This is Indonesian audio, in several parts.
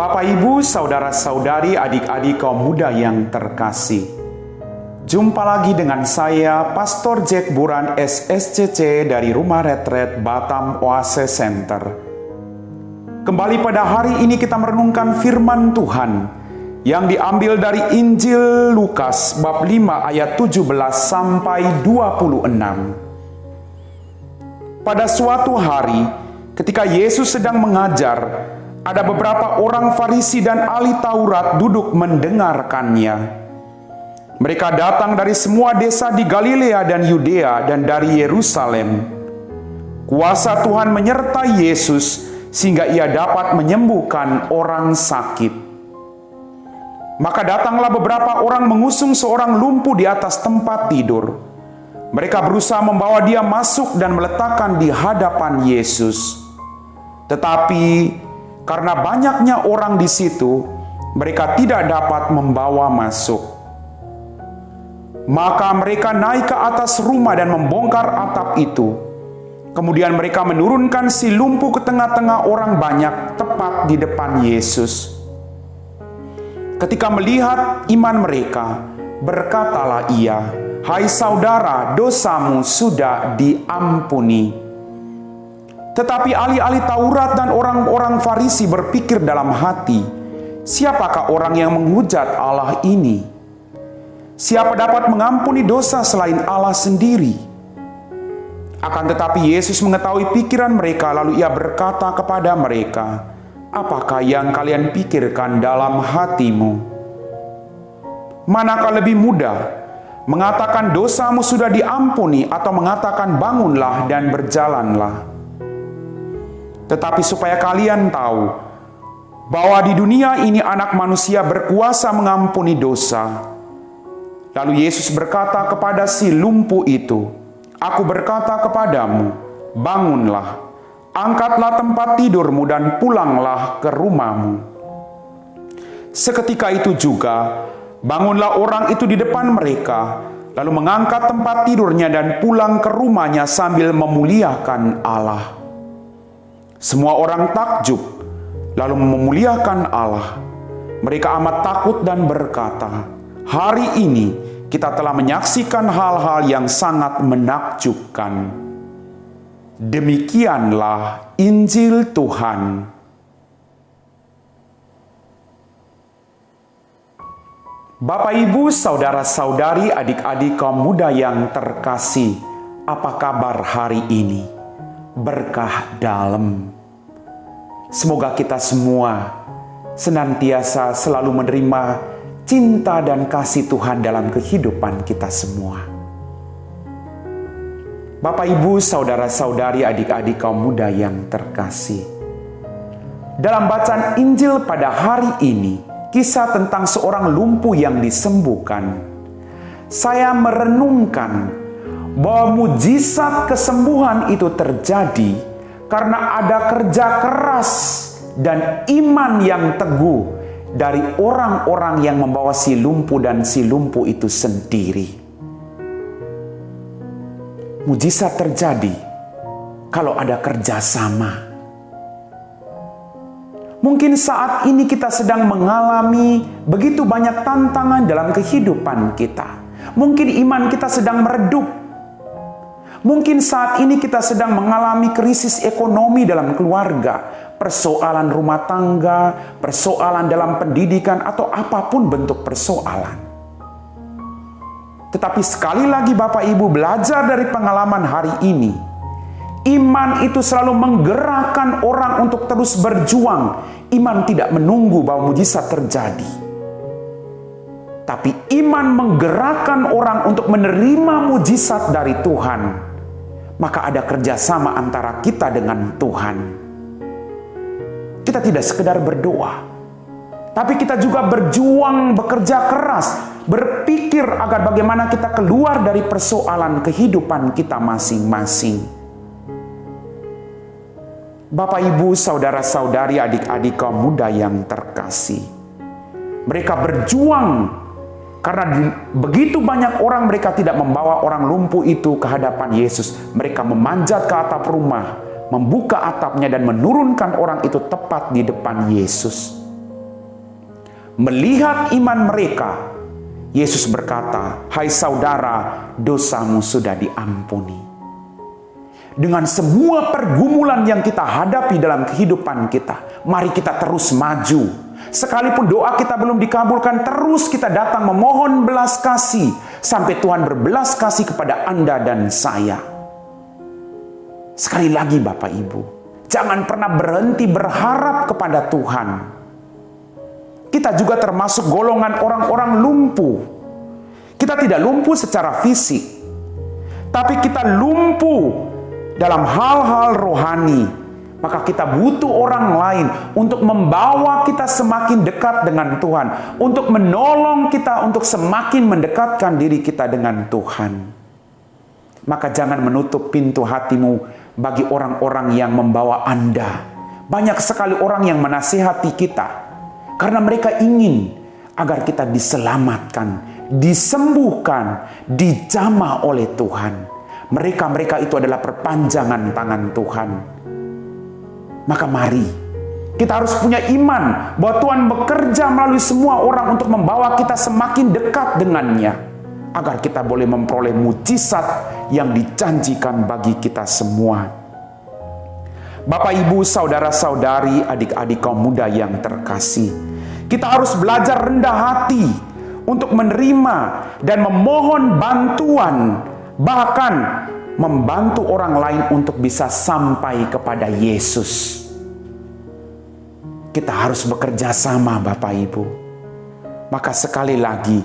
Bapak, Ibu, saudara-saudari, adik-adik kaum muda yang terkasih. Jumpa lagi dengan saya, Pastor Jack Buran SSCC dari Rumah Retret Batam Oase Center. Kembali pada hari ini kita merenungkan firman Tuhan yang diambil dari Injil Lukas bab 5 ayat 17 sampai 26. Pada suatu hari, ketika Yesus sedang mengajar, ada beberapa orang Farisi dan ahli Taurat duduk mendengarkannya. Mereka datang dari semua desa di Galilea dan Yudea dan dari Yerusalem. Kuasa Tuhan menyertai Yesus sehingga ia dapat menyembuhkan orang sakit. Maka datanglah beberapa orang mengusung seorang lumpuh di atas tempat tidur. Mereka berusaha membawa dia masuk dan meletakkan di hadapan Yesus. Tetapi karena banyaknya orang di situ, mereka tidak dapat membawa masuk. Maka mereka naik ke atas rumah dan membongkar atap itu. Kemudian mereka menurunkan si lumpuh ke tengah-tengah orang banyak tepat di depan Yesus. Ketika melihat iman mereka, berkatalah ia, "Hai saudara, dosamu sudah diampuni." Tetapi ahli-ahli Taurat dan orang-orang Farisi berpikir dalam hati, "Siapakah orang yang menghujat Allah ini? Siapa dapat mengampuni dosa selain Allah sendiri?" Akan tetapi Yesus mengetahui pikiran mereka, lalu ia berkata kepada mereka, "Apakah yang kalian pikirkan dalam hatimu? Manakah lebih mudah, mengatakan dosamu sudah diampuni atau mengatakan bangunlah dan berjalanlah? Tetapi supaya kalian tahu bahwa di dunia ini Anak Manusia berkuasa mengampuni dosa." Lalu Yesus berkata kepada si lumpuh itu, "Aku berkata kepadamu, bangunlah, angkatlah tempat tidurmu dan pulanglah ke rumahmu." Seketika itu juga, bangunlah orang itu di depan mereka, lalu mengangkat tempat tidurnya dan pulang ke rumahnya sambil memuliakan Allah. Semua orang takjub, lalu memuliakan Allah. Mereka amat takut dan berkata, "Hari ini kita telah menyaksikan hal-hal yang sangat menakjubkan." Demikianlah Injil Tuhan. Bapak, Ibu, saudara-saudari, adik-adik kaum muda yang terkasih, apa kabar hari ini? Berkah dalam. Semoga kita semua senantiasa selalu menerima cinta dan kasih Tuhan dalam kehidupan kita semua. Bapak, Ibu, saudara-saudari, adik-adik kaum muda yang terkasih, dalam bacaan Injil pada hari ini, kisah tentang seorang lumpuh yang disembuhkan, saya merenungkan bahwa mujizat kesembuhan itu terjadi karena ada kerja keras dan iman yang teguh dari orang-orang yang membawa si lumpuh dan si lumpuh itu sendiri. Mujizat terjadi kalau ada kerjasama. Mungkin saat ini kita sedang mengalami begitu banyak tantangan dalam kehidupan kita. Mungkin iman kita sedang meredup. Mungkin saat ini kita sedang mengalami krisis ekonomi dalam keluarga, persoalan rumah tangga, persoalan dalam pendidikan, atau apapun bentuk persoalan. Tetapi sekali lagi Bapak Ibu, belajar dari pengalaman hari ini, iman itu selalu menggerakkan orang untuk terus berjuang. Iman tidak menunggu bahwa mujizat terjadi. Tapi iman menggerakkan orang untuk menerima mujizat dari Tuhan. Maka ada kerjasama antara kita dengan Tuhan. Kita tidak sekedar berdoa, tapi kita juga berjuang, bekerja keras, berpikir agar bagaimana kita keluar dari persoalan kehidupan kita masing-masing. Bapak, Ibu, saudara-saudari, adik-adik kaum muda yang terkasih, mereka berjuang karena begitu banyak orang, mereka tidak membawa orang lumpuh itu ke hadapan Yesus. Mereka memanjat ke atap rumah, membuka atapnya dan menurunkan orang itu tepat di depan Yesus. Melihat iman mereka, Yesus berkata, "Hai saudara, dosamu sudah diampuni." Dengan semua pergumulan yang kita hadapi dalam kehidupan kita, mari kita terus maju. Sekalipun doa kita belum dikabulkan, terus kita datang memohon belas kasih sampai Tuhan berbelas kasih kepada Anda dan saya. Sekali lagi Bapak Ibu, jangan pernah berhenti berharap kepada Tuhan. Kita juga termasuk golongan orang-orang lumpuh. Kita tidak lumpuh secara fisik, tapi kita lumpuh dalam hal-hal rohani. Maka kita butuh orang lain untuk membawa kita semakin dekat dengan Tuhan, untuk menolong kita untuk semakin mendekatkan diri kita dengan Tuhan. Maka jangan menutup pintu hatimu bagi orang-orang yang membawa Anda. Banyak sekali orang yang menasihati kita karena mereka ingin agar kita diselamatkan, disembuhkan, dijamah oleh Tuhan. Mereka itu adalah perpanjangan tangan Tuhan. Maka mari, kita harus punya iman bahwa Tuhan bekerja melalui semua orang untuk membawa kita semakin dekat dengannya, agar kita boleh memperoleh mujizat yang dijanjikan bagi kita semua. Bapak, Ibu, saudara-saudari, adik-adik kaum muda yang terkasih, kita harus belajar rendah hati untuk menerima dan memohon bantuan, bahkan membantu orang lain untuk bisa sampai kepada Yesus. Kita harus bekerja sama Bapak Ibu. Maka sekali lagi,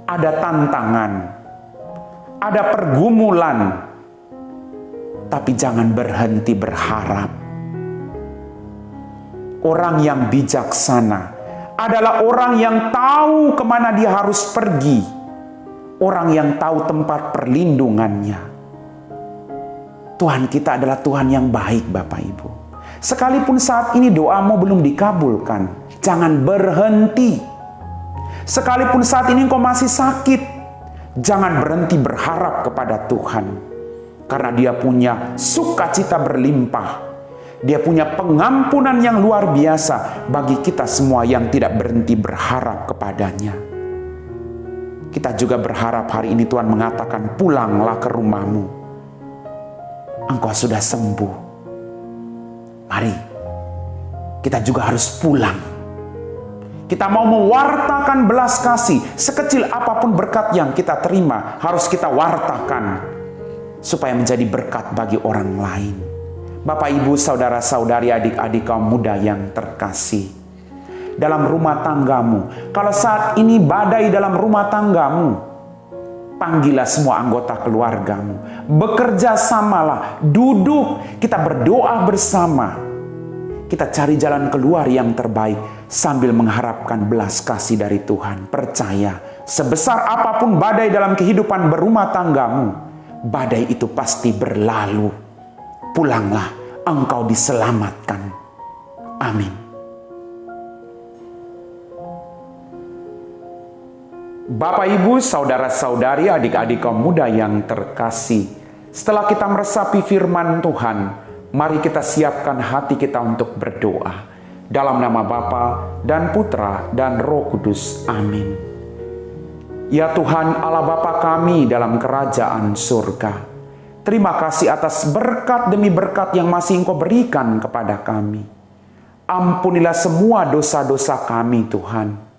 ada tantangan, ada pergumulan, tapi jangan berhenti berharap. Orang yang bijaksana adalah orang yang tahu kemana dia harus pergi, orang yang tahu tempat perlindungannya. Tuhan kita adalah Tuhan yang baik Bapak Ibu. Sekalipun saat ini doamu belum dikabulkan, jangan berhenti. Sekalipun saat ini engkau masih sakit, jangan berhenti berharap kepada Tuhan. Karena Dia punya sukacita berlimpah. Dia punya pengampunan yang luar biasa bagi kita semua yang tidak berhenti berharap kepadanya. Kita juga berharap hari ini Tuhan mengatakan, pulanglah ke rumahmu. Engkau sudah sembuh. Mari, kita juga harus pulang. Kita mau mewartakan belas kasih. Sekecil apapun berkat yang kita terima, harus kita wartakan supaya menjadi berkat bagi orang lain. Bapak, Ibu, saudara-saudari, adik-adik kaum muda yang terkasih, dalam rumah tanggamu, kalau saat ini badai dalam rumah tanggamu, panggillah semua anggota keluargamu. Bekerja samalah, duduk, kita berdoa bersama. Kita cari jalan keluar yang terbaik sambil mengharapkan belas kasih dari Tuhan. Percaya, sebesar apapun badai dalam kehidupan berumah tanggamu, badai itu pasti berlalu. Pulanglah, engkau diselamatkan. Amin. Bapak, Ibu, saudara-saudari, adik-adik kaum muda yang terkasih, setelah kita meresapi firman Tuhan, mari kita siapkan hati kita untuk berdoa. Dalam nama Bapa dan Putra dan Roh Kudus. Amin. Ya Tuhan Allah Bapa kami dalam kerajaan surga, terima kasih atas berkat demi berkat yang masih Engkau berikan kepada kami. Ampunilah semua dosa-dosa kami Tuhan.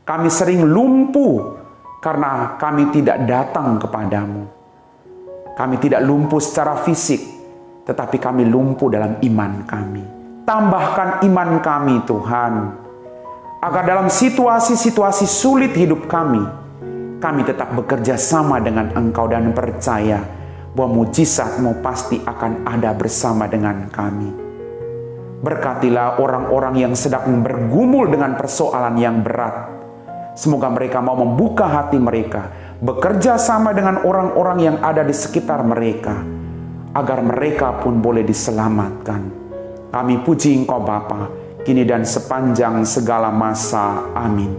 Kami sering lumpuh karena kami tidak datang kepadamu. Kami tidak lumpuh secara fisik, tetapi kami lumpuh dalam iman kami. Tambahkan iman kami Tuhan, agar dalam situasi-situasi sulit hidup kami tetap bekerja sama dengan Engkau dan percaya bahwa mujizat-Mu pasti akan ada bersama dengan kami. Berkatilah orang-orang yang sedang bergumul dengan persoalan yang berat. Semoga mereka mau membuka hati mereka, bekerja sama dengan orang-orang yang ada di sekitar mereka, agar mereka pun boleh diselamatkan. Kami puji Engkau Bapa, kini dan sepanjang segala masa. Amin.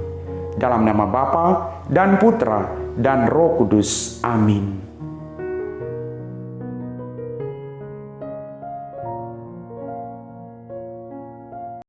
Dalam nama Bapa dan Putra dan Roh Kudus. Amin.